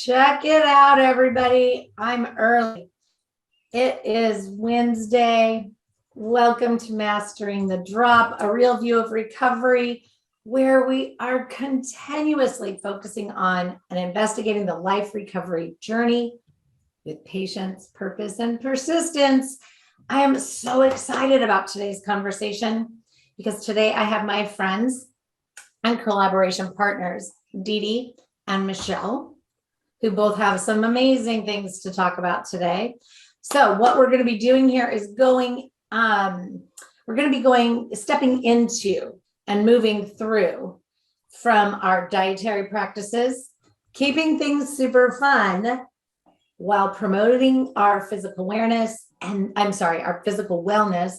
Check it out, everybody. I'm early. It is Wednesday. Welcome to Mastering the Drop, a real view of recovery, where we are continuously focusing on and investigating the life recovery journey with patience, purpose, and persistence. I am so excited about today's conversation because today I have my friends and collaboration partners, Dee Dee and Michele, who both have some amazing things to talk about today. So what we're going to be doing here is stepping into and moving through from our dietary practices, keeping things super fun while promoting our physical awareness our physical wellness,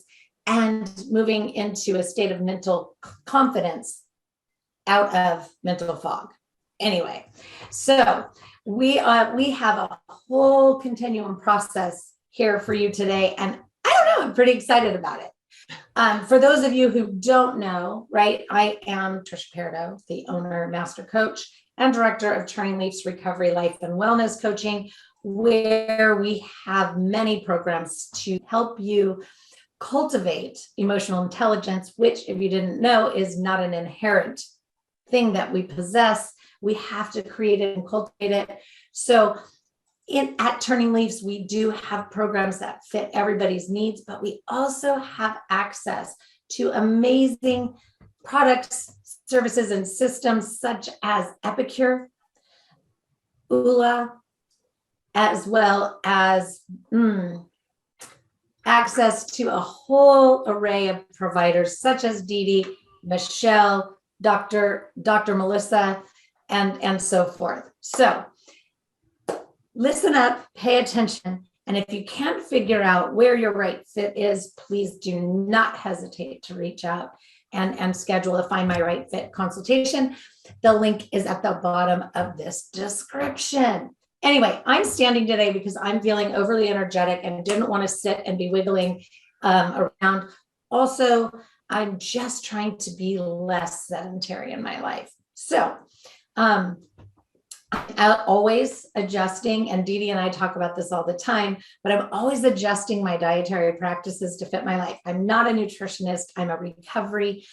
and moving into a state of mental confidence out of mental fog. Anyway, so we have a whole continuum process here for you today, and I don't know, I'm pretty excited about it. For those of you who don't know, right, I am Tricia Parido, the owner, master coach, and director of Turning Leaves Recovery Life and Wellness Coaching, where we have many programs to help you cultivate emotional intelligence, which, if you didn't know, is not an inherent thing that we possess. We have to create it and cultivate it. So at Turning Leaves, we do have programs that fit everybody's needs, but we also have access to amazing products, services, and systems such as Epicure, ULA, as well as access to a whole array of providers such as Dee Dee, Michele, Dr. Melissa, and so forth. So listen up, pay attention, and if you can't figure out where your right fit is, please do not hesitate to reach out and schedule a Find My Right Fit consultation. The link is at the bottom of this description. Anyway, I'm standing today because I'm feeling overly energetic and didn't want to sit and be wiggling around. Also, I'm just trying to be less sedentary in my life. So I'm always adjusting, and Dee Dee and I talk about this all the time, but I'm always adjusting my dietary practices to fit my life. I'm not a nutritionist. I'm a recovery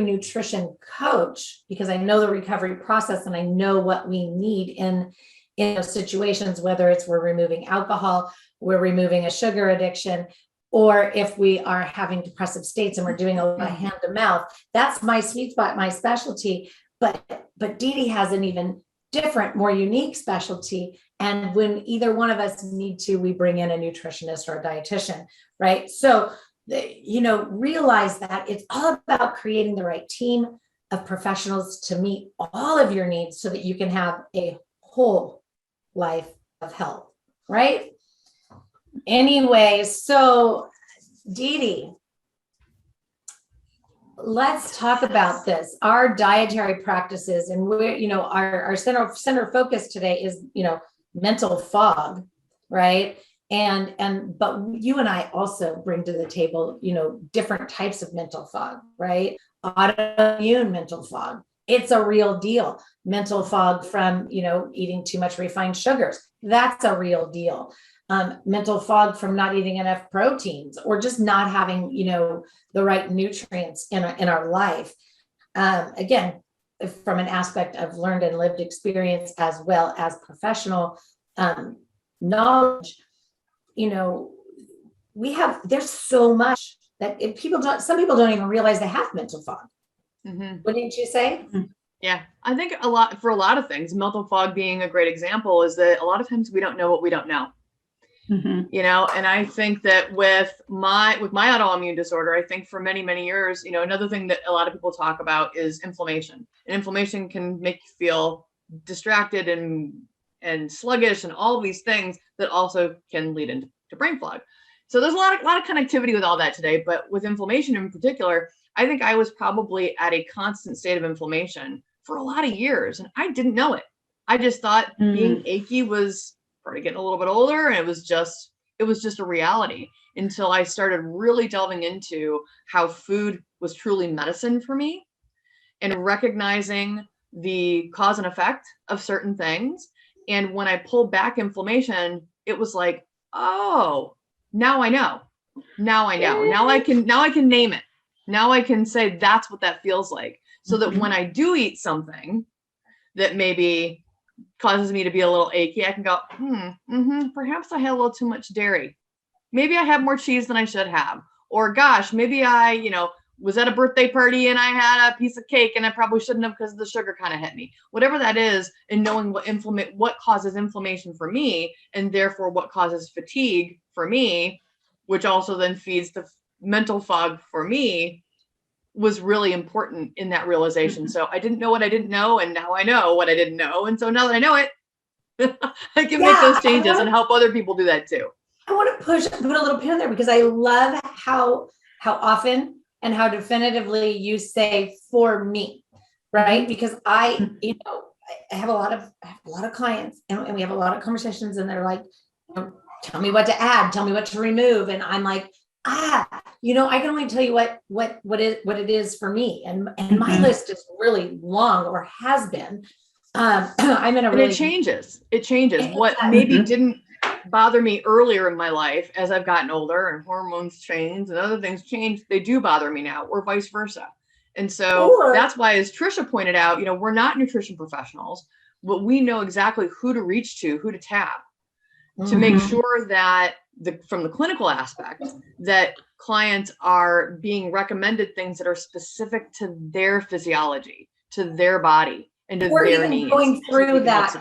nutrition coach, because I know the recovery process and I know what we need in those situations, whether it's we're removing alcohol, we're removing a sugar addiction, or if we are having depressive states and we're doing a lot of hand to mouth. That's my sweet spot, my specialty. But Dee Dee has an even different, more unique specialty. And when either one of us need to, we bring in a nutritionist or a dietitian, right? So realize that it's all about creating the right team of professionals to meet all of your needs so that you can have a whole life of health, right? Anyway, so Dee Dee, let's talk about this. Our dietary practices, and our center focus today is, mental fog, right? But you and I also bring to the table, different types of mental fog, right? Autoimmune mental fog. It's a real deal. Mental fog from, eating too much refined sugars. That's a real deal. Mental fog from not eating enough proteins, or just not having, the right nutrients in our life. Again, from an aspect of learned and lived experience, as well as professional knowledge. There's so much that some people don't even realize they have mental fog. Mm-hmm. Wouldn't you say? Yeah, I think for a lot of things, mental fog being a great example, is that a lot of times we don't know what we don't know. Mm-hmm. And I think that with my autoimmune disorder, I think for many, many years, another thing that a lot of people talk about is inflammation. And inflammation can make you feel distracted and sluggish and all of these things that also can lead into brain fog. So there's a lot of connectivity with all that today, but with inflammation in particular, I think I was probably at a constant state of inflammation for a lot of years, and I didn't know it. I just thought being achy was part of getting a little bit older, and it was just a reality, until I started really delving into how food was truly medicine for me, and recognizing the cause and effect of certain things. And when I pulled back inflammation, it was like, oh, now I know. Now I know. Now I can name it. Now I can say that's what that feels like. So that when I do eat something that maybe causes me to be a little achy, I can go, perhaps I had a little too much dairy. Maybe I had more cheese than I should have. Or gosh, maybe I, was at a birthday party and I had a piece of cake and I probably shouldn't have because the sugar kind of hit me. Whatever that is, and knowing what causes inflammation for me, and therefore what causes fatigue for me, which also then feeds the mental fog for me, was really important in that realization. So I didn't know what I didn't know, and now I know what I didn't know. And so now that I know it, I can make those changes and help other people do that too. I want to put a little pin there because I love how often and how definitively you say for me, right? Because I have a lot of clients and we have a lot of conversations and they're like, tell me what to add, tell me what to remove. And I'm like, I can only tell you what it is for me. And my list is really long, or has been. I'm in a really, it changes. What maybe didn't bother me earlier in my life, as I've gotten older and hormones change and other things change, they do bother me now, or vice versa. And so that's why, as Tricia pointed out, we're not nutrition professionals, but we know exactly who to reach to, who to tap, to make sure that from the clinical aspect, that clients are being recommended things that are specific to their physiology, to their body, and to their needs. Going through that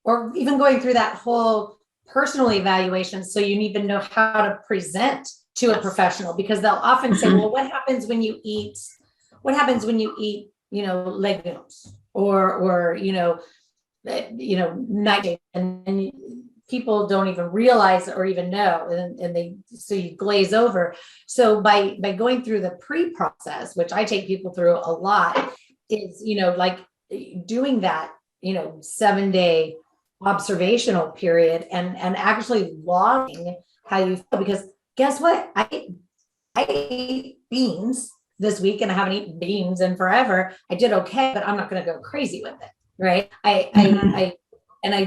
or even going through that whole personal evaluation, so you need to know how to present to a professional, because they'll often say, well, what happens when you eat legumes or nightshade, and people don't even realize or even know, and so you glaze over. So by going through the pre-process, which I take people through a lot, is like doing that 7-day observational period and actually logging how you feel. Because guess what? I ate beans this week and I haven't eaten beans in forever. I did okay, but I'm not going to go crazy with it. Right. I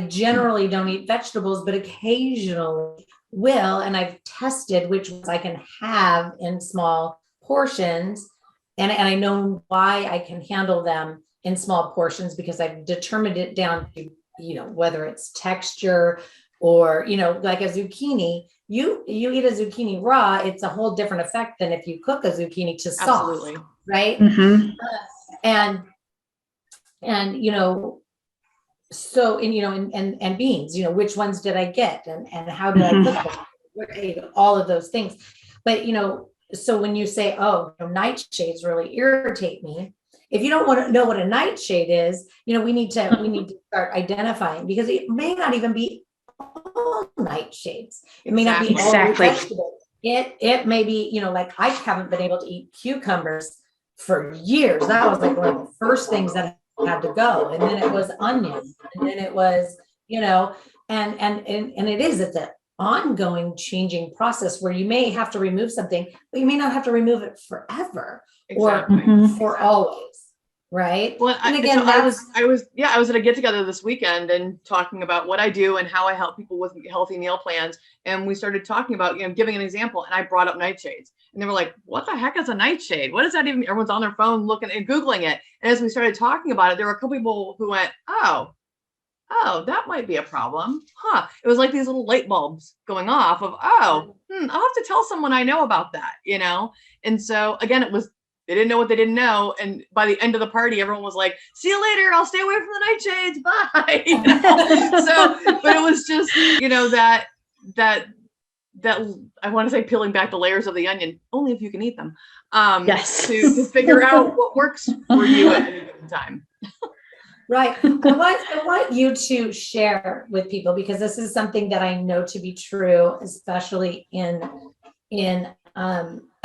generally don't eat vegetables, but occasionally will. And I've tested which ones I can have in small portions. And I know why I can handle them in small portions, because I've determined it down to, whether it's texture or, like a zucchini, you eat a zucchini raw, it's a whole different effect than if you cook a zucchini to sauce. Absolutely. Right. And so, and beans, which ones did I get and how did I cook them? All of those things. But, so when you say, nightshades really irritate me, if you don't want to know what a nightshade is, we need to start identifying, because it may not even be all nightshades. It may not be all vegetables. It may be, like I haven't been able to eat cucumbers for years. That was like one of the first things that had to go. And then it was onion. And then it was, and it's an ongoing changing process where you may have to remove something, but you may not have to remove it forever or for always. Right. Well, and again, I was at a get together this weekend and talking about what I do and how I help people with healthy meal plans. And we started talking about, giving an example, and I brought up nightshades, and they were like, what the heck is a nightshade? What does that even mean? Everyone's on their phone looking and Googling it. And as we started talking about it, there were a couple people who went, oh, that might be a problem. It was like these little light bulbs going off of, I'll have to tell someone I know about that, And so again, they didn't know what they didn't know. And by the end of the party, everyone was like, see you later. I'll stay away from the nightshades. Bye. So, but it was just, that I want to say peeling back the layers of the onion, only if you can eat them, to figure out what works for you at any given time. Right. I want you to share with people, because this is something that I know to be true, especially in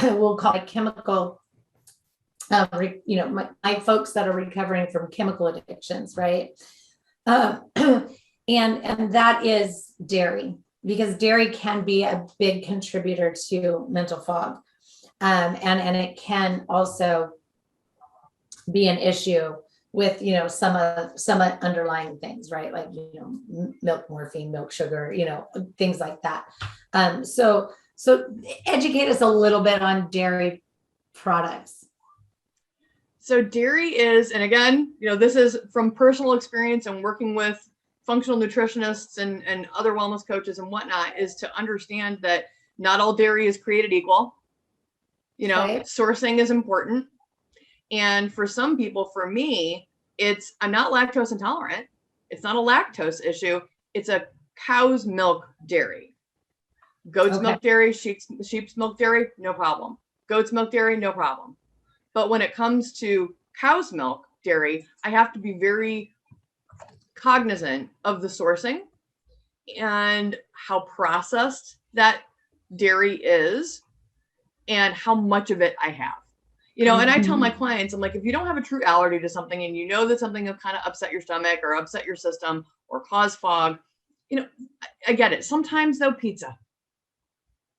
we'll call it chemical, my folks that are recovering from chemical addictions, right? And that is dairy, because dairy can be a big contributor to mental fog. And it can also be an issue with, some underlying things, right? Like, milk, morphine, milk sugar, things like that. So educate us a little bit on dairy products. So dairy is, and again, this is from personal experience and working with functional nutritionists and other wellness coaches and whatnot, is to understand that not all dairy is created equal. Okay. Sourcing is important. And for some people, for me, I'm not lactose intolerant. It's not a lactose issue. It's a cow's milk dairy. Goat's milk dairy, sheep's milk dairy, no problem. Goat's milk dairy, no problem. But when it comes to cow's milk dairy, I have to be very cognizant of the sourcing and how processed that dairy is and how much of it I have. And I tell my clients, I'm like, if you don't have a true allergy to something and that something will kind of upset your stomach or upset your system or cause fog, I get it. Sometimes though, pizza.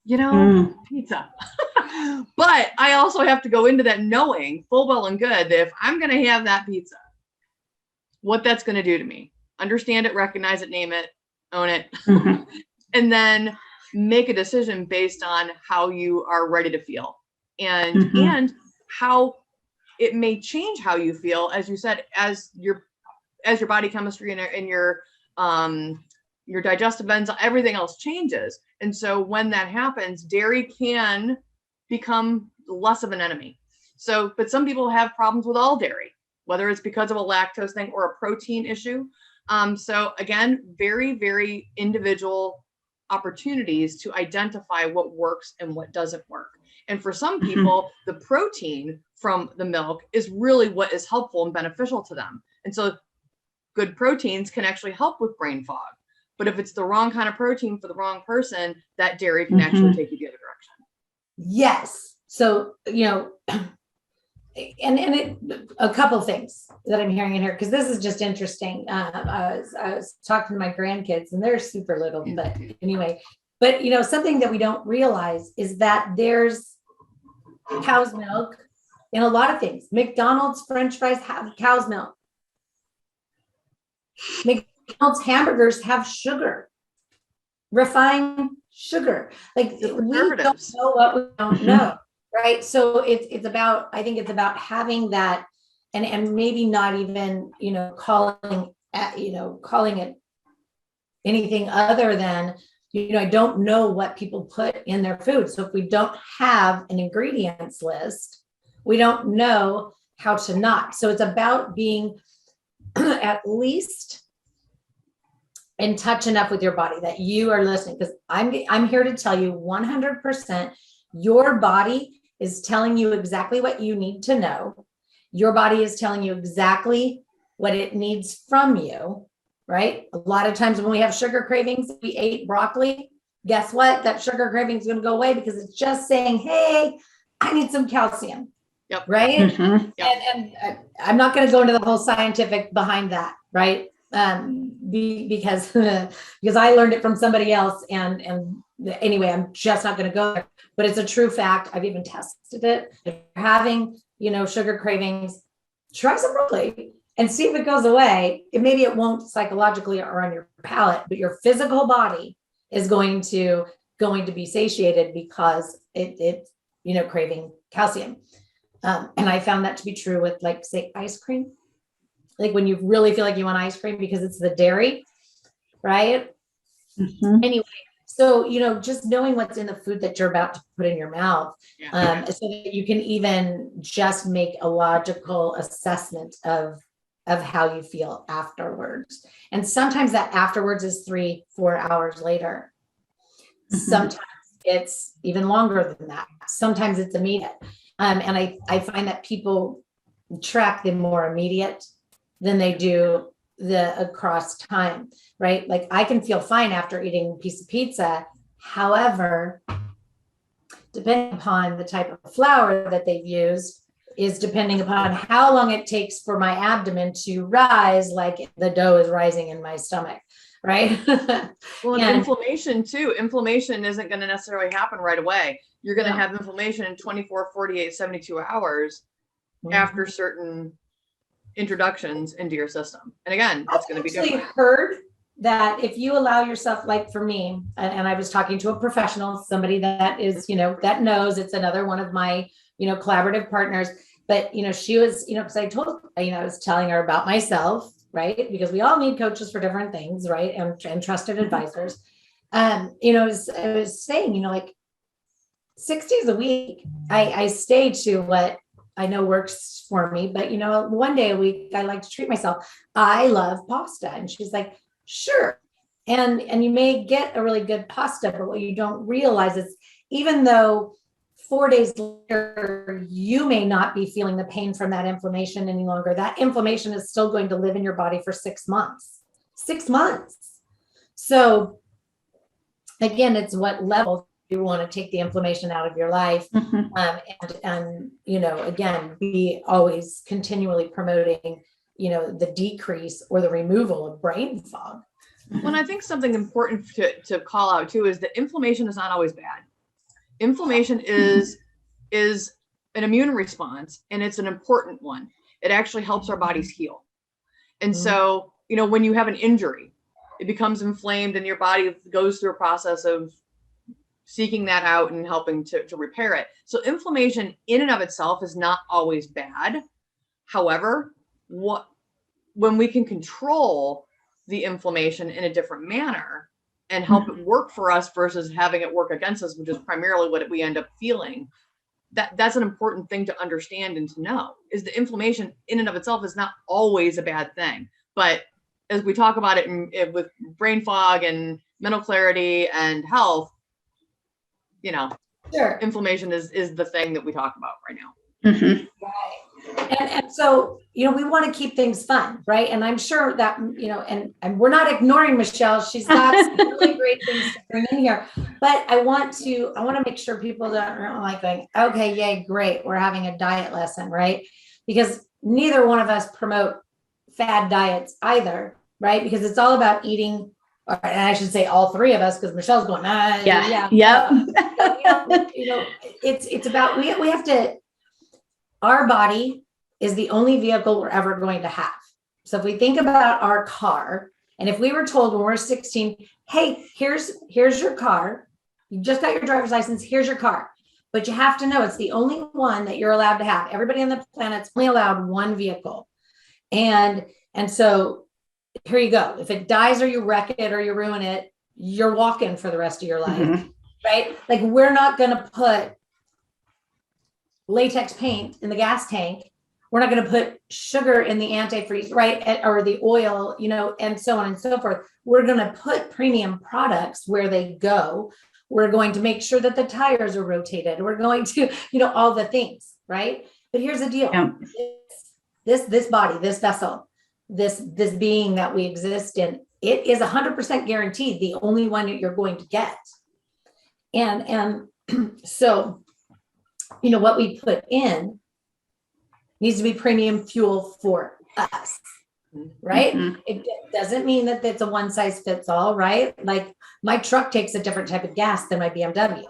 Pizza. But I also have to go into that knowing full well and good that if I'm going to have that pizza, what that's going to do to me. Understand it, recognize it, name it, own it, and then make a decision based on how you are ready to feel and how it may change how you feel, as you said, as your body chemistry and your digestive enzymes, everything else changes. And so when that happens, dairy can become less of an enemy. So, but some people have problems with all dairy, whether it's because of a lactose thing or a protein issue. So again, very, very individual opportunities to identify what works and what doesn't work. And for some people, the protein from the milk is really what is helpful and beneficial to them. And so good proteins can actually help with brain fog. But if it's the wrong kind of protein for the wrong person, that dairy can actually take you the other direction. Yes. So, a couple of things that I'm hearing in here, because this is just interesting. I was talking to my grandkids and they're super little, but anyway, something that we don't realize is that there's cow's milk in a lot of things. McDonald's French fries have cow's milk. McDonald's hamburgers have sugar, refined sugar. Like, we don't know what we don't know. Right. So I think it's about having that and maybe not even, calling it anything other than, I don't know what people put in their food. So if we don't have an ingredients list, we don't know how to not. So it's about being at least in touch enough with your body that you are listening, because I'm here to tell you 100% your body is telling you exactly what you need to know. Your body is telling you exactly what it needs from you, right? A lot of times when we have sugar cravings, we ate broccoli. Guess what? That sugar craving is going to go away because it's just saying, hey, I need some calcium. Yep. Right. Yep. And I'm not going to go into the whole scientific behind that. Right. Because I learned it from somebody else. And anyway, I'm just not going to go there, but it's a true fact. I've even tested it. If you're having, sugar cravings, try some broccoli and see if it goes away. Maybe it won't psychologically or on your palate, but your physical body is going to be satiated because it's craving calcium. And I found that to be true with, like, say, ice cream. Like when you really feel like you want ice cream because it's the dairy, right? Anyway, so, just knowing what's in the food that you're about to put in your mouth, so that you can even just make a logical assessment of how you feel afterwards. And sometimes that afterwards is 3-4 hours later. Sometimes it's even longer than that. Sometimes it's immediate. And I find that people track the more immediate than they do the across time, right? Like I can feel fine after eating a piece of pizza. However, depending upon the type of flour that they've used is depending upon how long it takes for my abdomen to rise, like the dough is rising in my stomach, right? Well, and inflammation too. Inflammation isn't going to necessarily happen right away. You're going to have inflammation in 24, 48, 72 hours after certain introductions into your system. And again, that's going to be different. I've heard that if you allow yourself, like for me, and I was talking to a professional, somebody that is, that knows, it's another one of my, collaborative partners, but, she was, because I told, I was telling her about myself, right? Because we all need coaches for different things, right? And trusted advisors. I was saying, like 6 days a week, I stay to what I know works for me, but, one day a week, I like to treat myself. I love pasta. And she's like, sure. And you may get a really good pasta, but what you don't realize is even though 4 days later, you may not be feeling the pain from that inflammation any longer, that inflammation is still going to live in your body for 6 months. 6 months. So again, it's what level you want to take the inflammation out of your life. And again, be always continually promoting the decrease or the removal of brain fog. Well, I think something important to call out too is that inflammation is not always bad. Inflammation is an immune response, and it's an important one. It actually helps our bodies heal. And so, when you have an injury, it becomes inflamed and your body goes through a process of seeking that out and helping to repair it. So inflammation in and of itself is not always bad. However, when we can control the inflammation in a different manner and help it work for us versus having it work against us, which is primarily what we end up feeling, that's an important thing to understand and to know, is the inflammation in and of itself is not always a bad thing. But as we talk about it with brain fog and mental clarity and health, Sure. Inflammation is the thing that we talk about right now. Right. And so, we want to keep things fun, right? And I'm sure that, and we're not ignoring Michele. She's got some really great things to bring in here, but I want to make sure people don't like going, okay, yay, great. We're having a diet lesson, right? Because neither one of us promote fad diets either, right? Because it's all about eating, and I should say all three of us, because Michele's going, Yep. It's about, we have to, our body is the only vehicle we're ever going to have. So if we think about our car, and if we were told when we're 16, hey, here's your car, you just got your driver's license, here's your car. But you have to know it's the only one that you're allowed to have. Everybody on the planet's only allowed one vehicle. And so here you go. If it dies or you wreck it or you ruin it, you're walking for the rest of your life, right? Like, we're not going to put latex paint in the gas tank. We're not going to put sugar in the antifreeze, right? Or the oil, and so on and so forth. We're going to put premium products where they go. We're going to make sure that the tires are rotated. We're going to, all the things, right? But here's the deal. Yeah. This body, this vessel, this being that we exist in, it is 100% guaranteed the only one that you're going to get. And so, what we put in needs to be premium fuel for us, right? It doesn't mean that it's a one size fits all, right? Like, my truck takes a different type of gas than my BMW.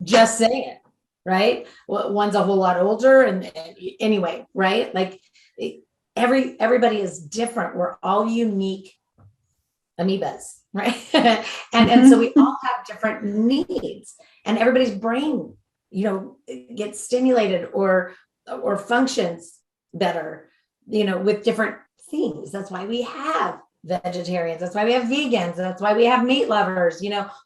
Just saying, right? Well, one's a whole lot older, and anyway, right? Like, everybody is different. We're all unique amoebas, right? and so we all have different needs, and everybody's brain, gets stimulated or functions better, with different things. That's why we have vegetarians. That's why we have vegans. That's why we have meat lovers,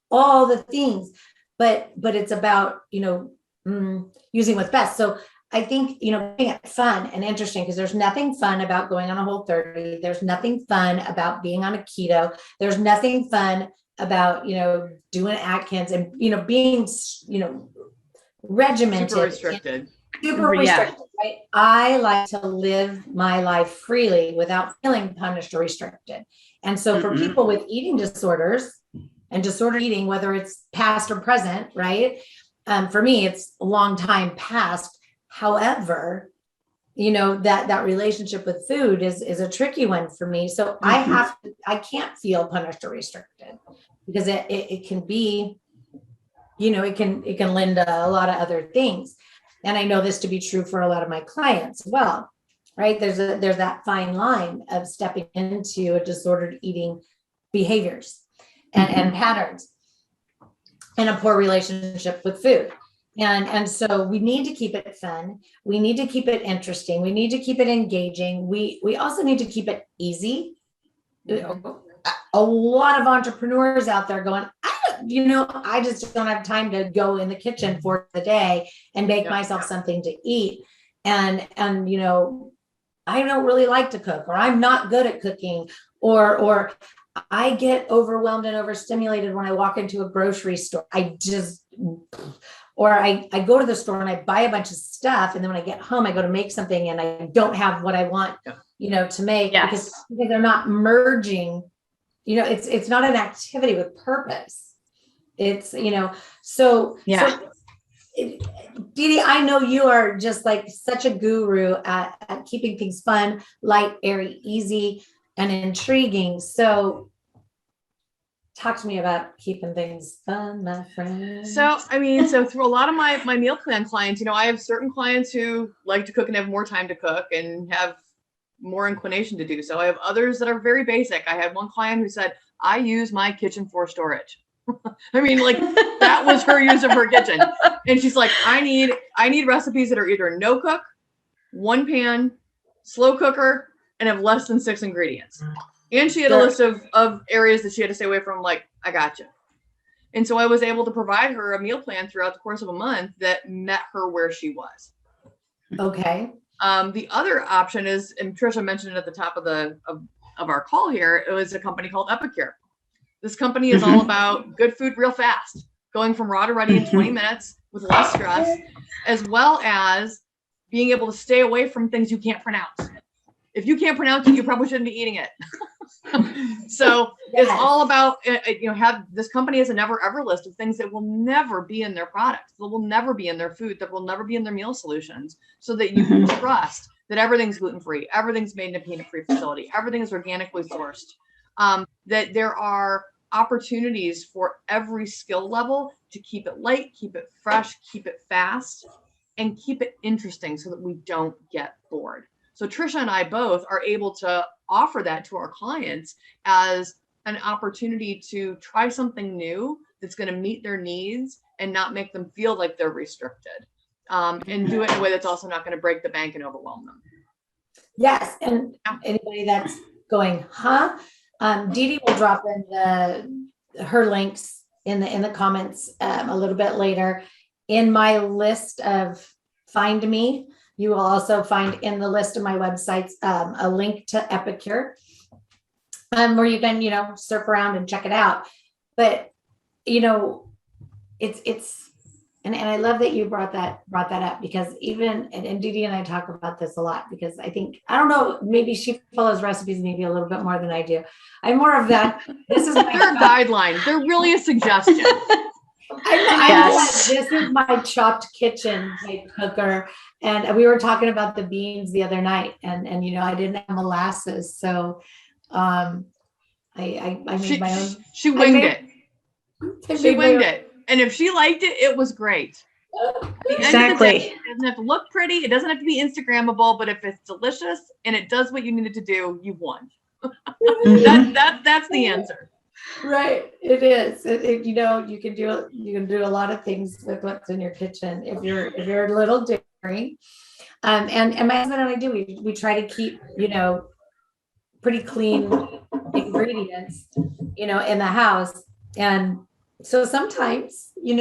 all the things, but it's about, using what's best. So I think, making it fun and interesting, because there's nothing fun about going on a Whole30. There's nothing fun about being on a keto. There's nothing fun about, doing Atkins and, being, regimented. Super restricted. Right? I like to live my life freely without feeling punished or restricted. And so for people with eating disorders and disordered eating, whether it's past or present, right? For me, it's a long time past. However, that relationship with food is a tricky one for me. So I can't feel punished or restricted, because it can be, it can lend a lot of other things. And I know this to be true for a lot of my clients as well. right? There's that fine line of stepping into a disordered eating behaviors and patterns and a poor relationship with food. And so we need to keep it fun. We need to keep it interesting. We need to keep it engaging. We also need to keep it easy. A lot of entrepreneurs out there going, I just don't have time to go in the kitchen for the day and make myself something to eat. And I don't really like to cook, or I'm not good at cooking, or I get overwhelmed and overstimulated when I walk into a grocery store. I go to the store and I buy a bunch of stuff. And then when I get home, I go to make something and I don't have what I want, to make because they're not merging, it's not an activity with purpose. It's, so Dee Dee, I know you are just like such a guru at keeping things fun, light, airy, easy, and intriguing. So talk to me about keeping things fun, my friend. So through a lot of my meal plan clients, I have certain clients who like to cook and have more time to cook and have more inclination to do so. I have others that are very basic. I had one client who said, I use my kitchen for storage. That was her use of her kitchen. And she's like, I need recipes that are either no cook, one pan, slow cooker, and have less than 6 ingredients. And she had a list of areas that she had to stay away from. Like, I gotcha. And so I was able to provide her a meal plan throughout the course of a month that met her where she was. Okay. The other option is, and Tricia mentioned it at the top of our call here, it was a company called Epicure. This company is all about good food real fast, going from raw to ready in 20 minutes with less stress, as well as being able to stay away from things you can't pronounce. If you can't pronounce it, you probably shouldn't be eating it. So it's all about, this company has a never ever list of things that will never be in their products, that will never be in their food, that will never be in their meal solutions, so that you can trust that everything's gluten-free, everything's made in a peanut-free facility, everything is organically sourced, that there are opportunities for every skill level to keep it light, keep it fresh, keep it fast, and keep it interesting so that we don't get bored. So Tricia and I both are able to offer that to our clients as an opportunity to try something new that's going to meet their needs and not make them feel like they're restricted, and do it in a way that's also not going to break the bank and overwhelm them. Yes. And anybody that's going, Dee Dee will drop in her links in the comments a little bit later. In my list of Find Me, you will also find in the list of my websites a link to Epicure, where you can surf around and check it out. But it's and I love that you brought that up, because even and Dee Dee and I talk about this a lot, because I don't know, maybe she follows recipes maybe a little bit more than I do. I'm more of that. This is my they're a guideline. They're really a suggestion. This is my chopped kitchen type cooker. And we were talking about the beans the other night, and I didn't have molasses, so I made my own. She winged it. She winged it. And if she liked it, it was great. Exactly. It doesn't have to look pretty. It doesn't have to be Instagrammable, but if it's delicious and it does what you needed to do, you've won. That's the answer. Right. It is. You can do a lot of things with what's in your kitchen if you're a little daring. And my husband and I do. We try to keep pretty clean ingredients in the house. And so sometimes you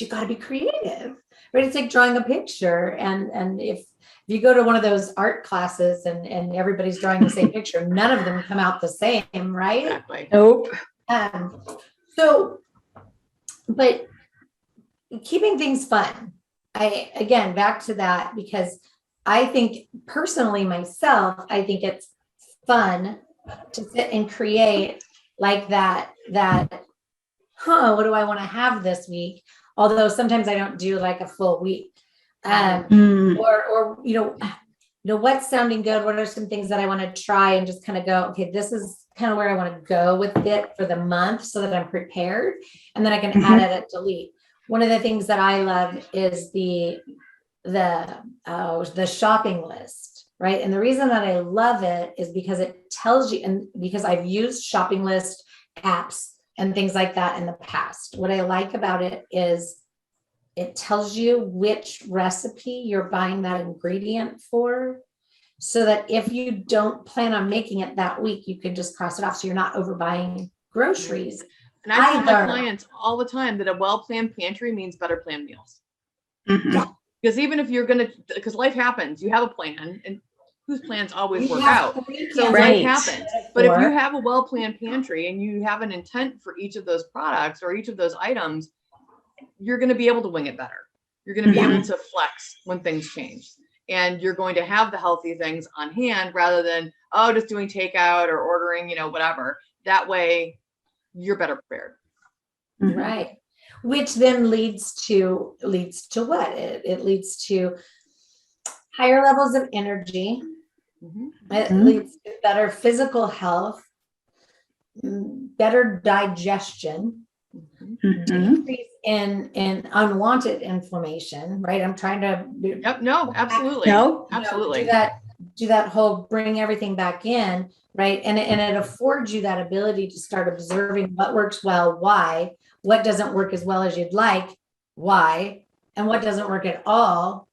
got to be creative, right? It's like drawing a picture, and if you go to one of those art classes and everybody's drawing the same picture, none of them come out the same, right? Exactly. Nope. But keeping things fun, again back to that, because I think personally myself, I think it's fun to sit and create like that, what do I want to have this week? Although sometimes I don't do like a full week. Or what's sounding good? What are some things that I want to try, and just kind of go, okay, this is kind of where I want to go with it for the month, so that I'm prepared, and then I can add, edit, delete. One of the things that I love is the shopping list. right? And the reason that I love it is because it tells you, and because I've used shopping list apps and things like that in the past. What I like about it is it tells you which recipe you're buying that ingredient for, so that if you don't plan on making it that week, you can just cross it off. So you're not overbuying groceries. And I tell my either. clients all the time that a well-planned pantry means better planned meals. Mhm. Because even if you're going to, because life happens, you have a plan, and whose plans always You work have out. 3 So cans Right. life happens. But if you have a well-planned pantry and you have an intent for each of those products or each of those items, you're going to be able to wing it better. You're going to be able to flex when things change. And you're going to have the healthy things on hand rather than, oh, just doing takeout or ordering, whatever. That way you're better prepared. Mhm. Right. Which then leads to what? It leads to higher levels of energy. Mhm. It leads to better physical health, better digestion, Mhm. decrease in unwanted inflammation, right? I'm trying to Yep. No, absolutely. No. Absolutely. do that whole bring everything back in, right? And it affords you that ability to start observing what works well, why, what doesn't work as well as you'd like, why, and what doesn't work at all,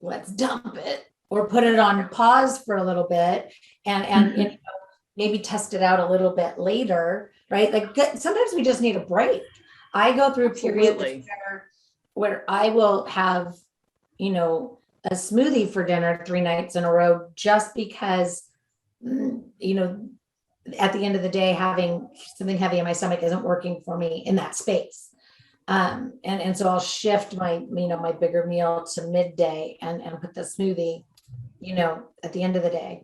let's dump it or put it on pause for a little bit and maybe test it out a little bit later, right? Like sometimes we just need a break. I go through periods where I will have, a smoothie for dinner 3 nights in a row, just because, at the end of the day, having something heavy in my stomach isn't working for me in that space. And so I'll shift my bigger meal to midday and put the smoothie, at the end of the day.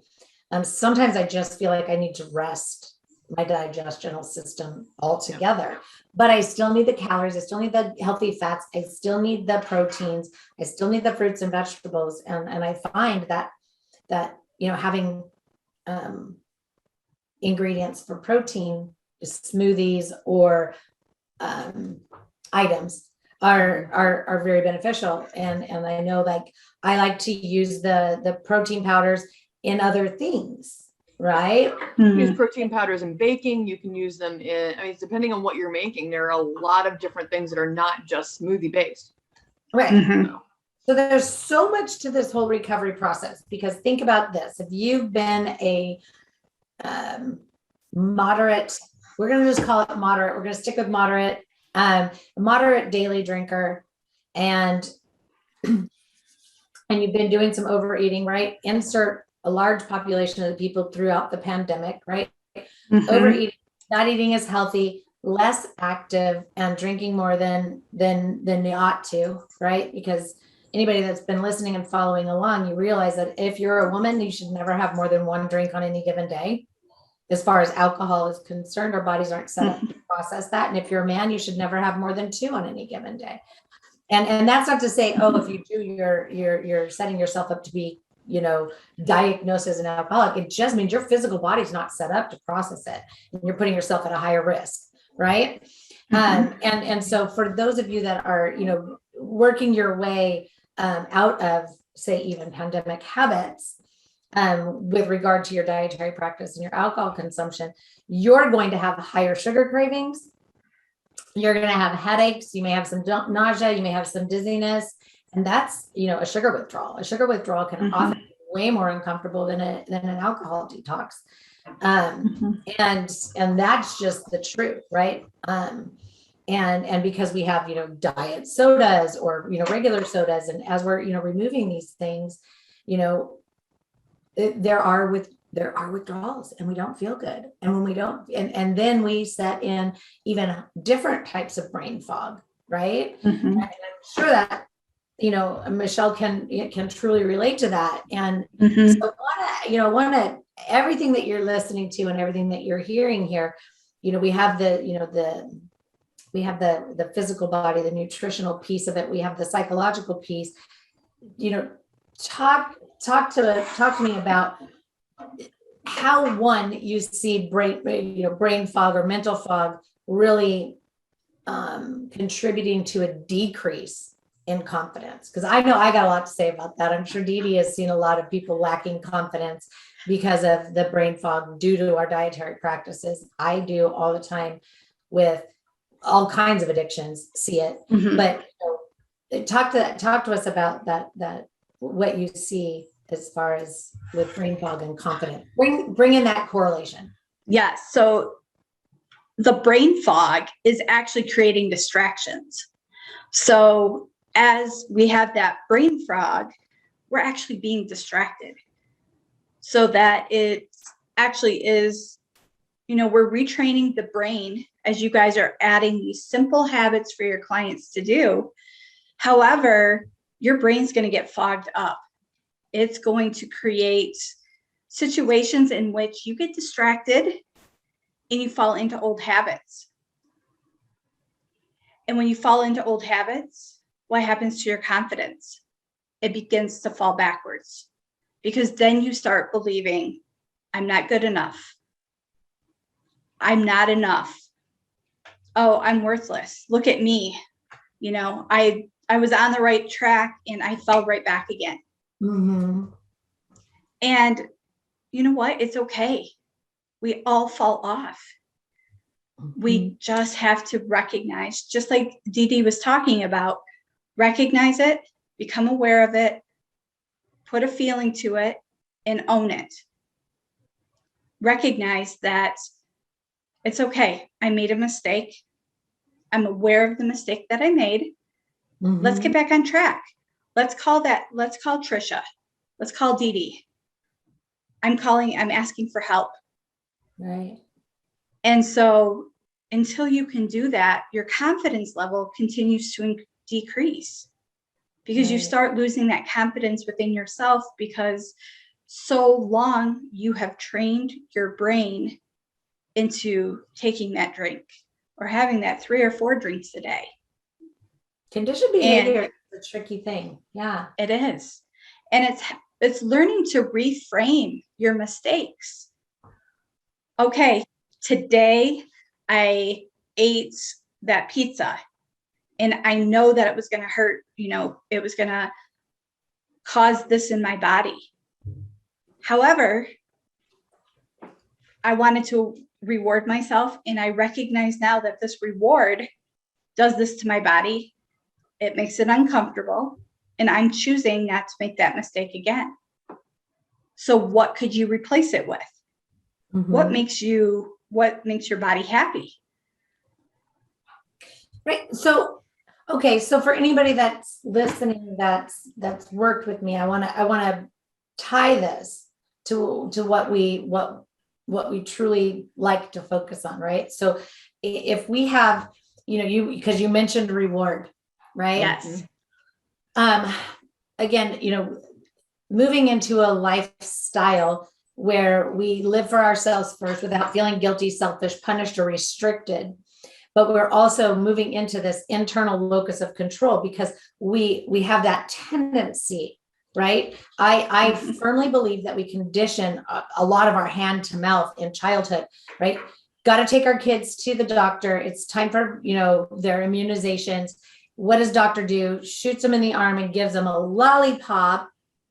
Sometimes I just feel like I need to rest my digestional system altogether, but I still need the calories. I still need the healthy fats. I still need the proteins. I still need the fruits and vegetables. And I find that having ingredients for protein, smoothies or items are very beneficial. And I know, like, I like to use the protein powders in other things, right? You use protein powders in baking. You can use them depending on what you're making, there are a lot of different things that are not just smoothie based. Right. So there's so much to this whole recovery process, because think about this. If you've been a moderate, we're going to just call it moderate. We're going to stick with moderate, moderate daily drinker, and you've been doing some overeating, right? Insert a large population of the people throughout the pandemic, right? Overeating, not eating as healthy, less active, and drinking more than they ought to, right? Because anybody that's been listening and following along, you realize that if you're a woman, you should never have more than 1 drink on any given day. As far as alcohol is concerned, our bodies aren't set up to process that. And if you're a man, you should never have more than 2 on any given day. And that's not to say, if you do, you're setting yourself up to be, diagnosed as an alcoholic. It just means your physical body's not set up to process it, and you're putting yourself at a higher risk, right? And so for those of you that are, working your way out of, say, even pandemic habits, with regard to your dietary practice and your alcohol consumption, you're going to have higher sugar cravings. You're going to have headaches. You may have some nausea. You may have some dizziness. And that's, a sugar withdrawal. A sugar withdrawal can often be way more uncomfortable than an alcohol detox. And that's just the truth, right? And because we have, diet sodas or, regular sodas, and as we're, removing these things, there are withdrawals, and we don't feel good. And when we don't, and then we set in even different types of brain fog, right? And I'm sure that, Michele can truly relate to that. And so everything that you're listening to and everything that you're hearing here, we have the physical body, the nutritional piece of it. We have the psychological piece. Talk to me about how, one, you see brain fog or mental fog really contributing to a decrease in confidence? Because I know I got a lot to say about that. I'm sure Dee Dee has seen a lot of people lacking confidence because of the brain fog due to our dietary practices. I do all the time with all kinds of addictions, see it. Mhm. But talk to us about that what you see as far as with brain fog and confidence. Bring in that correlation. Yes. So the brain fog is actually creating distractions. So as we have that brain fog, we're actually being distracted. So that it actually is, we're retraining the brain as you guys are adding these simple habits for your clients to do. However, your brain's going to get fogged up. It's going to create situations in which you get distracted and you fall into old habits. And when you fall into old habits, what happens to your confidence? It begins to fall backwards, because then you start believing, I'm not good enough. I'm not enough. Oh, I'm worthless. Look at me. I was on the right track and I fell right back again. Mm-hmm. And you know what? It's okay. We all fall off. We just have to recognize, just like Dee Dee was talking about, recognize it, become aware of it, put a feeling to it, and own it. Recognize that it's okay. I made a mistake. I'm aware of the mistake that I made. Mm-hmm. Let's get back on track. Let's call Tricia. Let's call Dee Dee. I'm asking for help. Right. And so until you can do that, your confidence level continues to decrease, because you start losing that confidence within yourself, because so long you have trained your brain into taking that drink or having that 3 or 4 drinks a day. Conditioned behavior is a tricky thing. Yeah. It is. And it's learning to reframe your mistakes. Okay, today I ate that pizza and I know that it was going to hurt, it was going to cause this in my body. However, I wanted to reward myself, and I recognize now that this reward does this to my body. It makes it uncomfortable, and I'm choosing not to make that mistake again. So what could you replace it with? Mm-hmm. What makes your body happy? Right. So, okay. So for anybody that's listening, that's worked with me, I want to tie this to what we truly like to focus on. Right. So if we have, because you mentioned reward, right? Yes. Again, moving into a lifestyle where we live for ourselves first without feeling guilty, selfish, punished, or restricted. But we're also moving into this internal locus of control, because we have that tendency, right? I firmly believe that we condition a lot of our hand to mouth in childhood, right? Got to take our kids to the doctor. It's time for, their immunizations. What does doctor do? Shoots them in the arm and gives them a lollipop,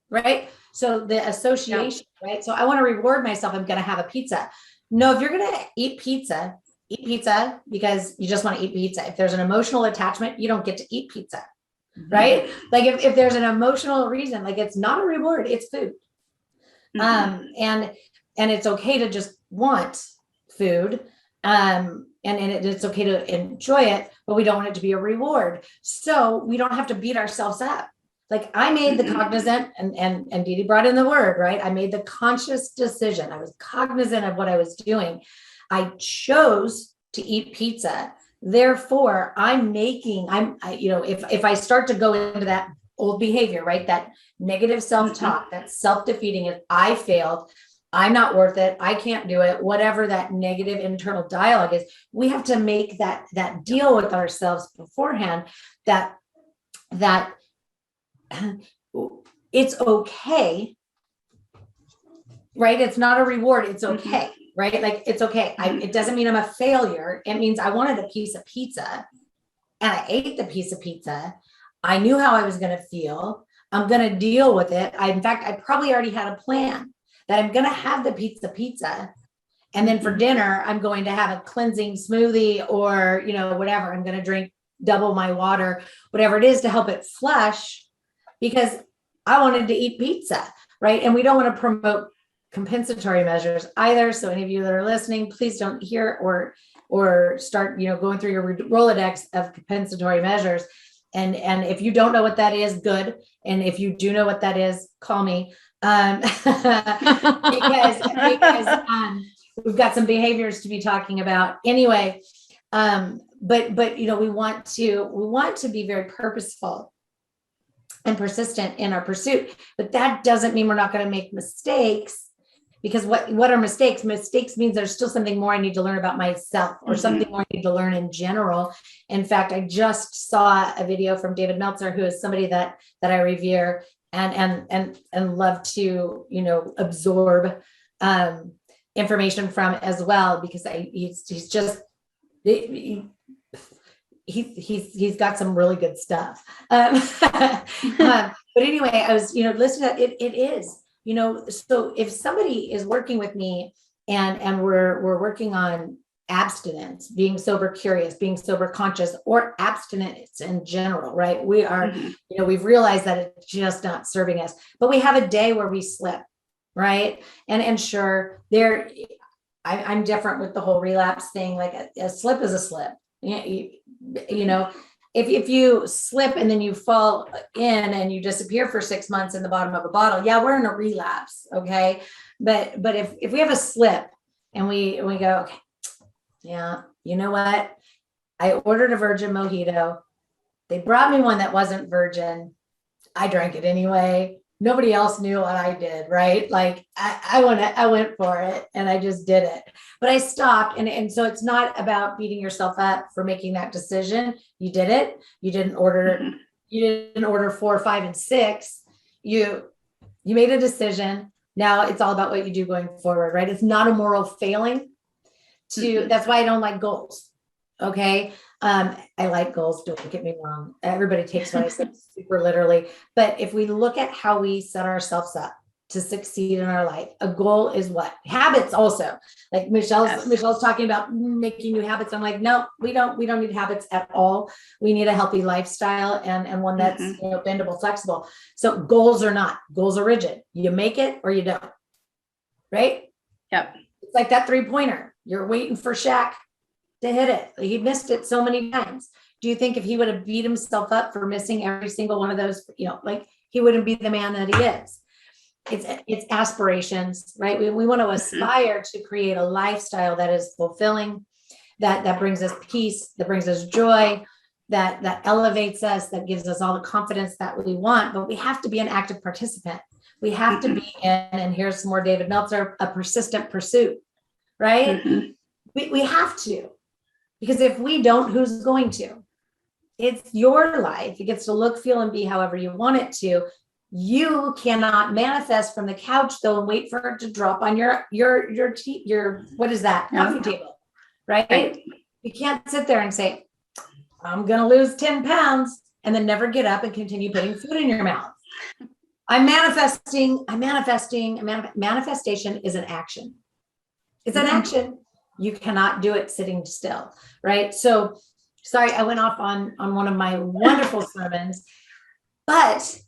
right? So the association, right? So I want to reward myself. I'm going to have a pizza. No, if you're going to eat pizza because you just want to eat pizza. If there's an emotional attachment, you don't get to eat pizza, right? Like if there's an emotional reason, like it's not a reward, it's food. And it's okay to just want food. And it's okay to enjoy it, but we don't want it to be a reward. So we don't have to beat ourselves up. Like I made the cognizant, and Dee Dee brought in the word, right? I made the conscious decision. I was cognizant of what I was doing. I chose to eat pizza. Therefore, if I start to go into that old behavior, right? That negative self-talk, that self-defeating, if I failed, I'm not worth it, I can't do it, whatever that negative internal dialogue is, we have to make that deal with ourselves beforehand, that it's okay, right? It's not a reward, it's okay, right? Like it's okay. It doesn't mean I'm a failure. It means I wanted a piece of pizza and I ate the piece of pizza. I knew how I was going to feel. I'm going to deal with it. In fact, I probably already had a plan that I'm going to have the pizza. And then for dinner, I'm going to have a cleansing smoothie or, whatever. I'm going to drink double my water, whatever it is to help it flush, because I wanted to eat pizza, right? And we don't want to promote compensatory measures either. So any of you that are listening, please don't hear or start, going through your Rolodex of compensatory measures. And if you don't know what that is, good. And if you do know what that is, call me. Because we've got some behaviors to be talking about anyway. But we want to be very purposeful and persistent in our pursuit, but that doesn't mean we're not going to make mistakes. Because what are mistakes? Mistakes means there's still something more I need to learn about myself, or something more I need to learn in general. In fact, I just saw a video from David Meltzer, who is somebody that I revere and love to, absorb information from as well, because he's he's got some really good stuff. But anyway, I was, listening to it is. So if somebody is working with me and we're working on abstinence, being sober curious, being sober conscious, or abstinence in general, right? We are, we've realized that it's just not serving us, but we have a day where we slip, right? And sure, I'm different with the whole relapse thing. Like a slip is a slip. If you slip and then you fall in and you disappear for 6 months in the bottom of a bottle, yeah, we're in a relapse. Okay. But if we have a slip and we go, okay, yeah, you know what? I ordered a virgin mojito. They brought me one that wasn't virgin. I drank it anyway. Nobody else knew what I did, right? Like I went for it and I just did it, but I stopped. And so it's not about beating yourself up for making that decision. You did it. You didn't order 4, 5, and 6. You made a decision. Now it's all about what you do going forward, right? It's not a moral failing that's why I don't like goals. Okay. I like goals. Don't get me wrong. Everybody takes what I say super literally. But if we look at how we set ourselves up to succeed in our life, a goal is what? Habits also. Like Michelle's talking about making new habits. I'm like, no, we don't need habits at all. We need a healthy lifestyle and one that's bendable, flexible. So goals are rigid. You make it or you don't. Right? Yep. It's like that 3-pointer. You're waiting for Shaq to hit it. He missed it so many times. Do you think if he would have beat himself up for missing every single one of those, he wouldn't be the man that he is? It's aspirations, right? We want to aspire to create a lifestyle that is fulfilling, that brings us peace, that brings us joy, that elevates us, that gives us all the confidence that we want. But we have to be an active participant. We have to be in, and here's some more David Meltzer, a persistent pursuit, right? We have to. Because if we don't, who's going to? It's your life. It gets to look, feel, and be however you want it to. You cannot manifest from the couch though and wait for it to drop on your what is that? Coffee table, right? You can't sit there and say, I'm going to lose 10 pounds and then never get up and continue putting food in your mouth. Manifestation is an action. It's an action. You cannot do it sitting still, right? So, sorry, I went off on one of my wonderful sermons, but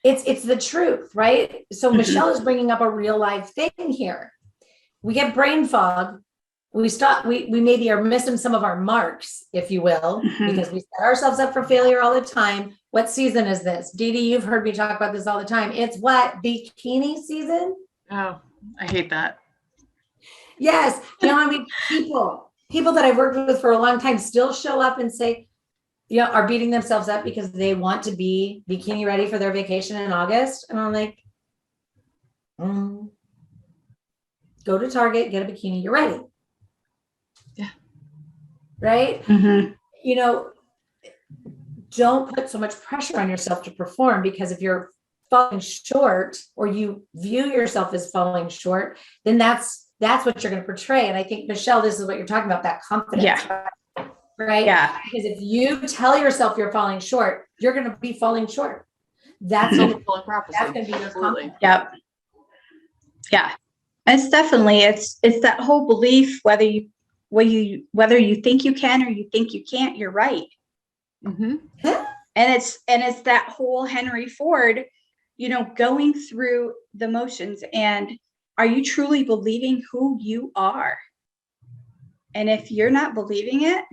it's the truth, right? So Michele is bringing up a real life thing here. We get brain fog. We maybe are missing some of our marks, if you will, because we set ourselves up for failure all the time. What season is this? Dee Dee, you've heard me talk about this all the time. It's what? Bikini season? Oh, I hate that. Yes. People that I've worked with for a long time still show up and say, are beating themselves up because they want to be bikini ready for their vacation in August. And I'm like, go to Target, get a bikini, you're ready. Yeah. Right? Don't put so much pressure on yourself to perform, because if you're falling short or you view yourself as falling short, then that's what you're going to portray. And I think, Michele, this is what you're talking about, that confidence. Yeah. right? Yeah. Because if you tell yourself you're falling short, you're going to be falling short. That's going Self-fulfilling prophecy. to be your Absolutely. confidence. Yep. Yeah. It's definitely, it's that whole belief, whether you think you can or you think you can't, you're right. Mm-hmm. And it's that whole Henry Ford, going through the motions, and are you truly believing who you are? And if you're not believing it,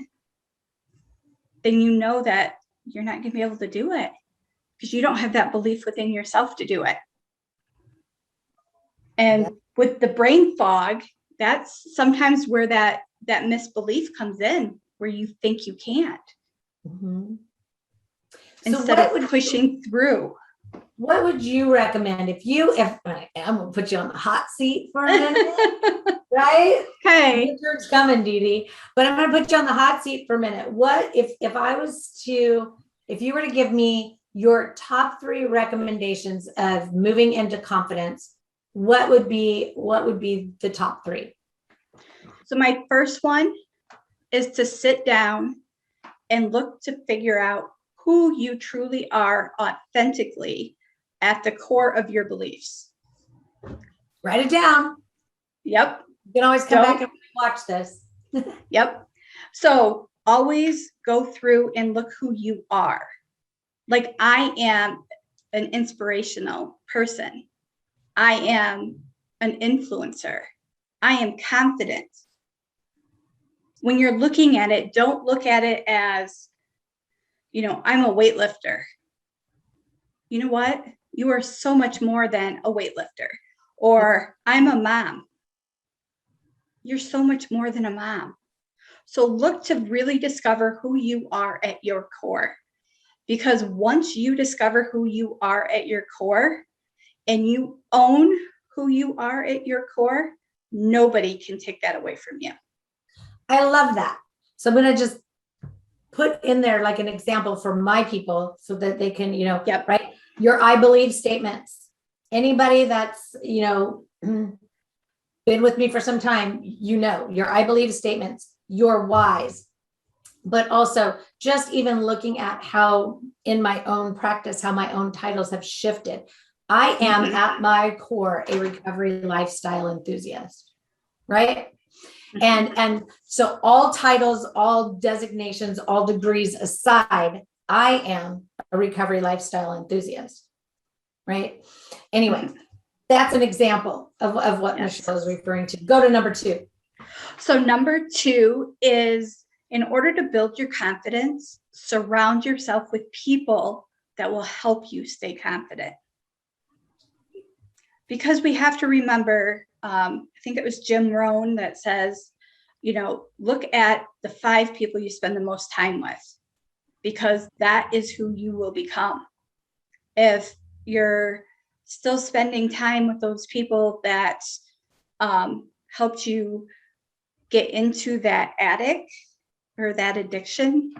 then you know that you're not going to be able to do it because you don't have that belief within yourself to do it. And with the brain fog, that's sometimes where that misbelief comes in, where you think you can't. Mm-hmm. Instead of pushing through. What would you recommend if I'm going to put you on the hot seat for a minute, right? Okay. It's coming, Dee Dee, but I'm going to put you on the hot seat for a minute. What if you were to give me your top 3 recommendations of moving into confidence, what would be the top 3? So my first one is to sit down and look to figure out who you truly are authentically at the core of your beliefs. Write it down. Yep. You can always come back and watch this. Yep. So always go through and look who you are. Like, I am an inspirational person. I am an influencer. I am confident. When you're looking at it, don't look at it as, I'm a weightlifter. You know what? You are so much more than a weightlifter. Or I'm a mom. You're so much more than a mom. So look to really discover who you are at your core. Because once you discover who you are at your core and you own who you are at your core, nobody can take that away from you. I love that. So I'm going to just put in there like an example for my people so that they can, right? Your I believe statements. Anybody that's, been with me for some time, your I believe statements, your whys, but also just even looking at how in my own practice, how my own titles have shifted. I am at my core a recovery lifestyle enthusiast, right? And so all titles, all designations, all degrees aside, I am a recovery lifestyle enthusiast, right? Anyway, that's an example of what Michele is referring to. Go to number 2. So number 2 is, in order to build your confidence, surround yourself with people that will help you stay confident. Because we have to remember, I think it was Jim Rohn that says, look at the 5 people you spend the most time with, because that is who you will become. If you're still spending time with those people that helped you get into that addict or that addiction,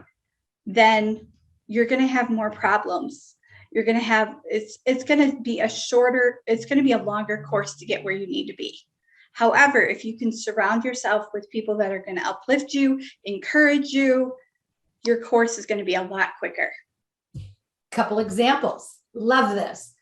then you're going to have more problems. You're going to have, it's going to be a longer course to get where you need to be. However, if you can surround yourself with people that are going to uplift you, encourage you, your course is going to be a lot quicker. Couple examples. Love this.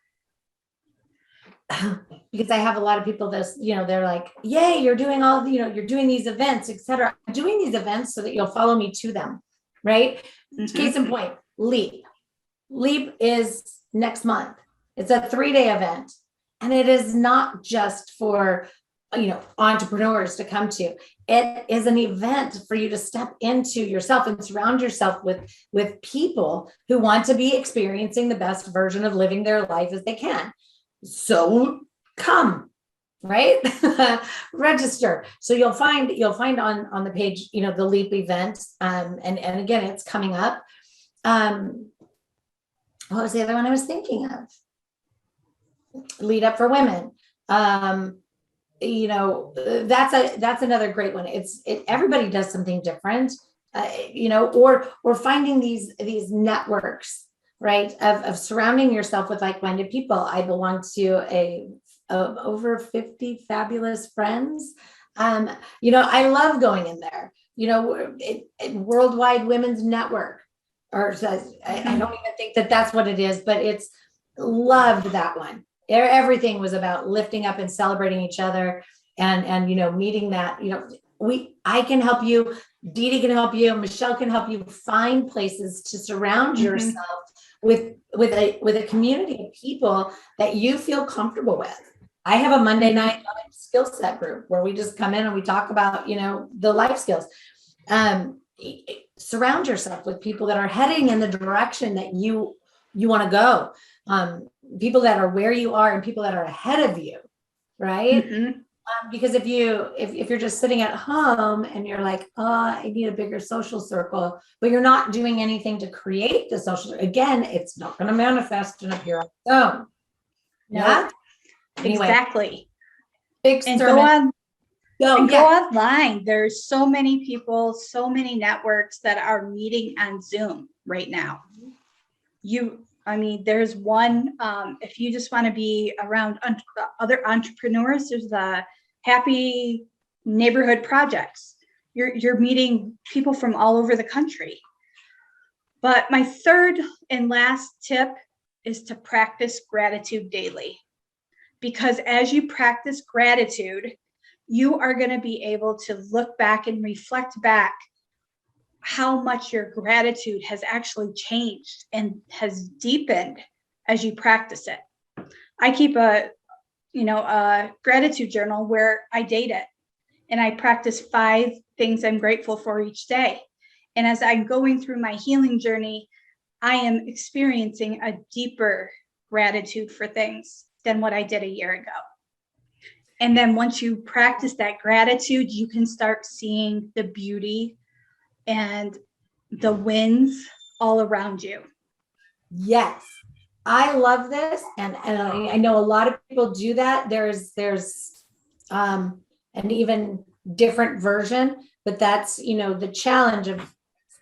Because I have a lot of people that, they're like, yay, you're doing you're doing these events, etc. I'm doing these events so that you'll follow me to them, right? Mm-hmm. Case in point, Leap. Leap is next month. It's a 3-day event. And it is not just for, entrepreneurs to come to. It is an event for you to step into yourself and surround yourself with people who want to be experiencing the best version of living their life as they can. So come, right? Register. So you'll find on the page, the Leap event. And again, it's coming up. What was the other one I was thinking of? Lead Up for Women. That's another great one. Everybody does something different, or finding these networks, right? Of surrounding yourself with like-minded people. I belong to over 50 fabulous friends. I love going in there. Worldwide Women's Network, or says, I don't even think that that's what it is, but it's loved that one. Everything was about lifting up and celebrating each other, and meeting that, I can help you, Dee Dee can help you, Michele can help you find places to surround yourself with a community of people that you feel comfortable with. I have a Monday night skill set group where we just come in and we talk about, the life skills. Surround yourself with people that are heading in the direction that you want to go. People that are where you are and people that are ahead of you, right? Because if you're just sitting at home and you're like, oh, I need a bigger social circle, but you're not doing anything to create the social, again, it's not going to manifest and appear on its own. No. Yeah. Anyway, Exactly. big And sermon. go online. There's so many people, so many networks that are meeting on Zoom right now. There's one, if you just want to be around other entrepreneurs, there's the Happy Neighborhood Projects. You're meeting people from all over the country. But my third and last tip is to practice gratitude daily. Because as you practice gratitude, you are going to be able to look back and reflect back how much your gratitude has actually changed and has deepened as you practice it. I keep a gratitude journal where I date it, and I practice 5 things I'm grateful for each day. And as I'm going through my healing journey, I am experiencing a deeper gratitude for things than what I did a year ago. And then once you practice that gratitude, you can start seeing the beauty and the wins all around you. Yes. I love this. And I know a lot of people do that. There's an even different version, but that's, the challenge of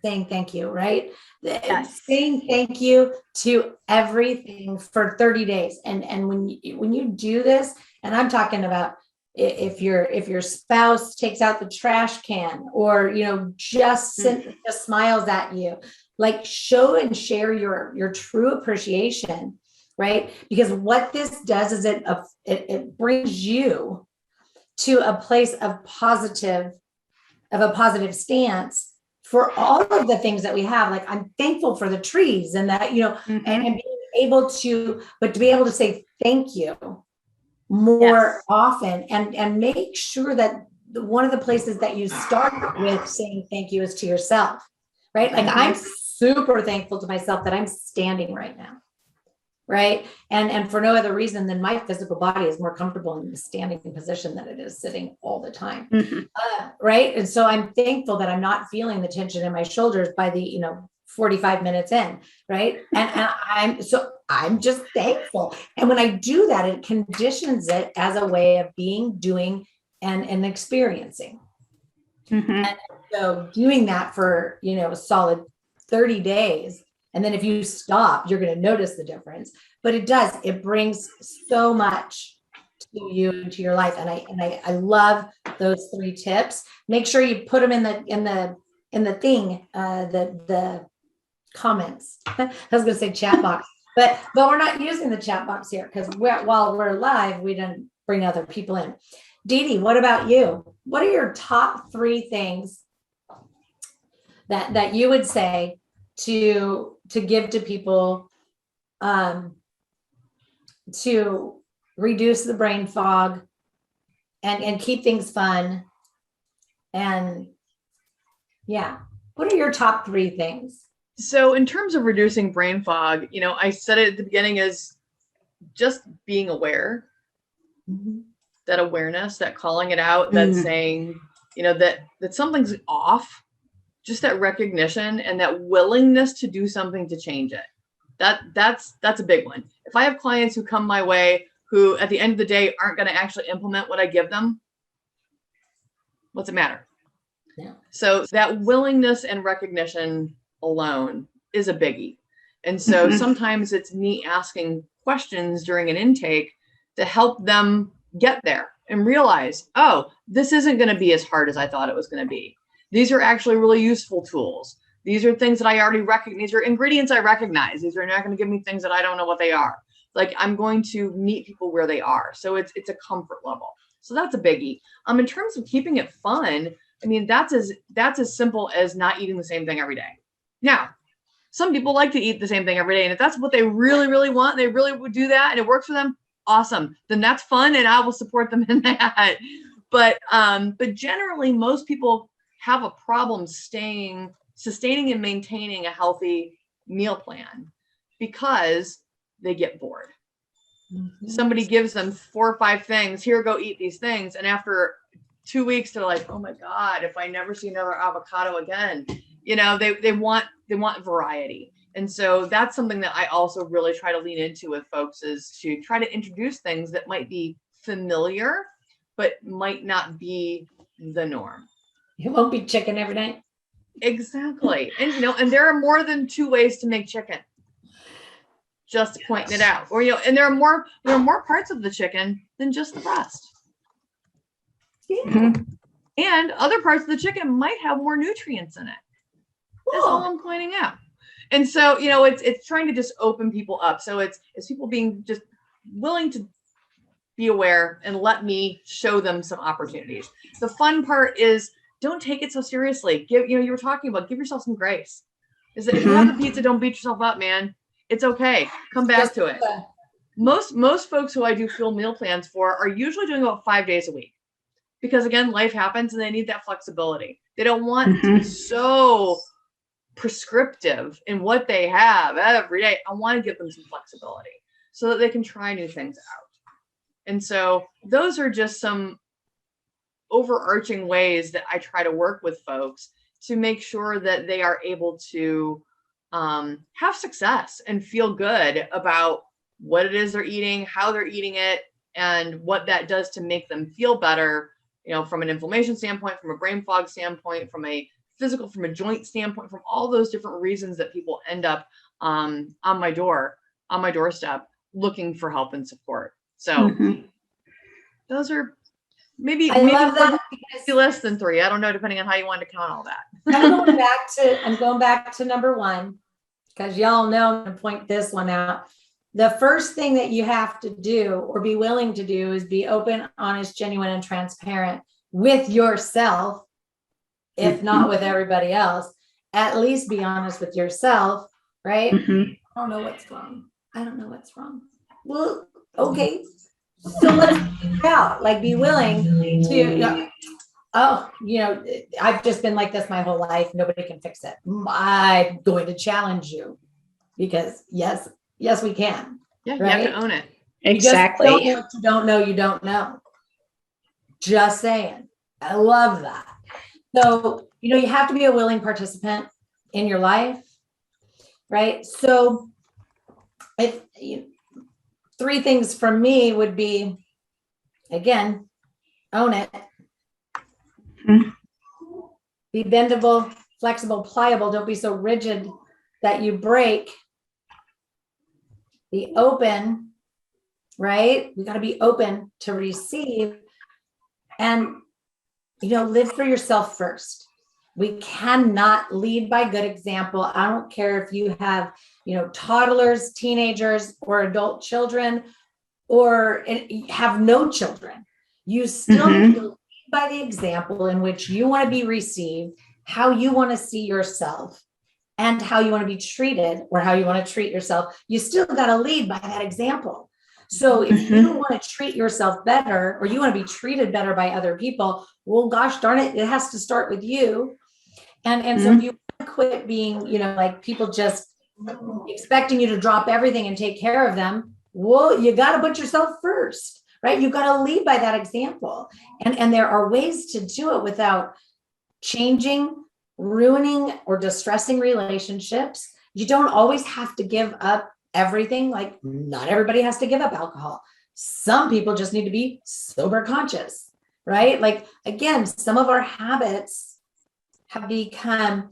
saying thank you, right? Yes. Saying thank you to everything for 30 days. And when you do this, and I'm talking about if your spouse takes out the trash can, or just smiles at you, like show and share your true appreciation, right? Because what this does is it brings you to a place of a positive stance for all of the things that we have. Like, I'm thankful for the trees and that, and being able to be able to say thank you more often, and make sure that one of the places that you start with saying thank you is to yourself, right? Like, I'm super thankful to myself that I'm standing right now, right? And for no other reason than my physical body is more comfortable in the standing position than it is sitting all the time, right? And so I'm thankful that I'm not feeling the tension in my shoulders by the 45 minutes in, right? And I'm just thankful. And when I do that, it conditions it as a way of being, doing, and experiencing. And so doing that for a solid 30 days. And then if you stop, you're going to notice the difference. But it brings so much to you and to your life. And I love those 3 tips. Make sure you put them in the comments. I was going to say chat box, but we're not using the chat box here because while we're live, we didn't bring other people in. Dee Dee, what about you? What are your top 3 things that you would say to give to people to reduce the brain fog and keep things fun? And what are your top 3 things? So in terms of reducing brain fog, I said it at the beginning, is just being aware, that awareness, that calling it out, that saying, that something's off, just that recognition and that willingness to do something to change it. That's a big one. If I have clients who come my way who at the end of the day aren't going to actually implement what I give them, what's it matter? Yeah. So that willingness and recognition alone is a biggie. And so sometimes it's me asking questions during an intake to help them get there and realize, oh, this isn't going to be as hard as I thought it was going to be. These are actually really useful tools. These are things that I already recognize. These are ingredients I recognize. These are not going to give me things that I don't know what they are. Like, I'm going to meet people where they are. So it's a comfort level. So that's a biggie. In terms of keeping it fun, I mean, that's as simple as not eating the same thing every day. Now, some people like to eat the same thing every day. And if that's what they really, really want, they really would do that and it works for them, awesome. Then that's fun and I will support them in that. But generally, most people have a problem sustaining and maintaining a healthy meal plan because they get bored. Mm-hmm. Somebody gives them 4 or 5 things, here, go eat these things. And after 2 weeks, they're like, oh my God, if I never see another avocado again, they want variety. And so that's something that I also really try to lean into with folks, is to try to introduce things that might be familiar, but might not be the norm. It won't be chicken every night. Exactly. And, and there are more than 2 ways to make chicken. Just pointing it out. Or, and there are more parts of the chicken than just the breast. Yeah. Mm-hmm. And other parts of the chicken might have more nutrients in it. That's all I'm pointing out. And so, it's trying to just open people up. So it's people being just willing to be aware and let me show them some opportunities. The fun part is, don't take it so seriously. You were talking about, give yourself some grace. Is that if you have the pizza, don't beat yourself up, man. It's okay. Come back to it. Most folks who I do full meal plans for are usually doing about 5 days a week, because again, life happens and they need that flexibility. They don't want to be so prescriptive in what they have every day. I want to give them some flexibility so that they can try new things out. And so those are just some overarching ways that I try to work with folks to make sure that they are able to have success and feel good about what it is they're eating, how they're eating it, and what that does to make them feel better, from an inflammation standpoint, from a brain fog standpoint, from a physical, from a joint standpoint, from all those different reasons that people end up on my doorstep looking for help and support. So those are maybe less than 3. I don't know, depending on how you want to count all that. I'm going back to number 1, because y'all know I'm going to point this one out. The first thing that you have to do or be willing to do is be open, honest, genuine, and transparent with yourself. If not with everybody else, at least be honest with yourself, right? I don't know what's wrong. Well, okay. So let's figure it out. Like, be willing to, I've just been like this my whole life. Nobody can fix it. I'm going to challenge you, because yes, we can. Yeah, right? You have to own it. Exactly. You don't know. Just saying. I love that. So, you have to be a willing participant in your life, right? So if 3 things from me would be, again, own it. Be bendable, flexible, pliable. Don't be so rigid that you break. Be open, right? We got to be open to receive, and live for yourself first. We cannot lead by good example. I don't care if you have, toddlers, teenagers, or adult children, or have no children. You still need to lead by the example in which you want to be received, how you want to see yourself, and how you want to be treated, or how you want to treat yourself. You still got to lead by that example. So if you want to treat yourself better, or you want to be treated better by other people, well, gosh darn it, it has to start with you. And so if you want to quit being, like people just expecting you to drop everything and take care of them, well, you got to put yourself first, right? You got to lead by that example. And there are ways to do it without changing, ruining, or distressing relationships. You don't always have to give up everything. Like, not everybody has to give up alcohol. Some people just need to be sober conscious, right? Like, again, some of our habits have become,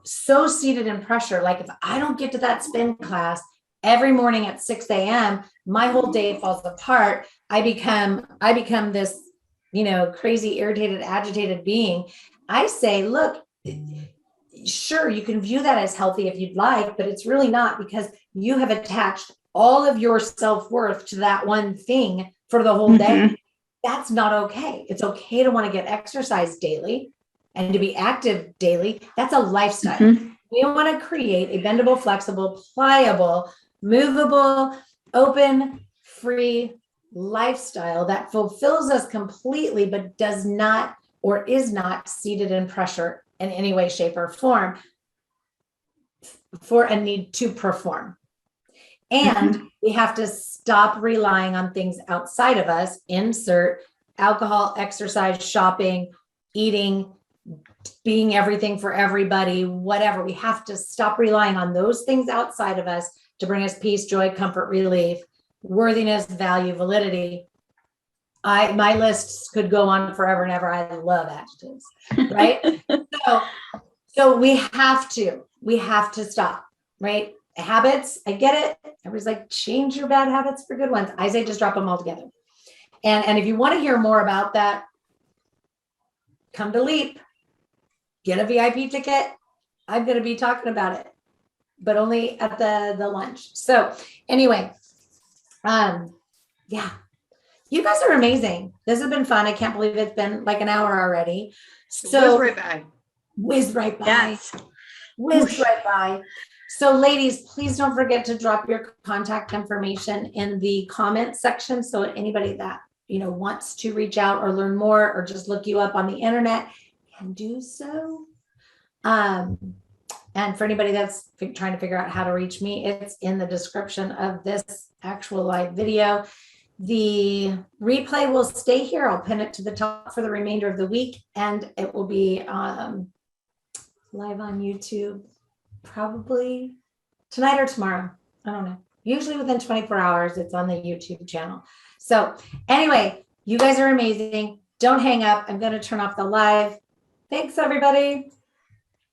so seated in pressure. Like, if I don't get to that spin class every morning at 6 a.m., my whole day falls apart. I become this, crazy, irritated, agitated being. I say, look, sure, you can view that as healthy if you'd like, but it's really not, because you have attached all of your self-worth to that one thing for the whole day. That's not okay. It's okay to want to get exercise daily and to be active daily. That's a lifestyle. We want to create a bendable, flexible, pliable, movable, open, free lifestyle that fulfills us completely, but does not or is not seated in pressure in any way, shape, or form for a need to perform. And we have to stop relying on things outside of us, insert alcohol, exercise, shopping, eating, being everything for everybody, whatever. We have to stop relying on those things outside of us to bring us peace, joy, comfort, relief, worthiness, value, validity. My lists could go on forever and ever. I love adjectives, right? So we have to stop, right? Habits, I get it. Everybody's like, change your bad habits for good ones. I say just drop them all together. And if you want to hear more about that, come to LEAP, get a VIP ticket. I'm going to be talking about it, but only at the lunch. So anyway, yeah, you guys are amazing. This has been fun. I can't believe it's been like an hour already. So whizzed right by. Yes. Whizzed right by. So ladies, please don't forget to drop your contact information in the comment section. So anybody that, wants to reach out or learn more or just look you up on the internet can do so. And for anybody that's trying to figure out how to reach me, it's in the description of this actual live video. The replay will stay here. I'll pin it to the top for the remainder of the week, and it will be live on YouTube probably tonight or tomorrow. I don't know. Usually within 24 hours, it's on the YouTube channel. So anyway, you guys are amazing. Don't hang up. I'm going to turn off the live. Thanks, everybody.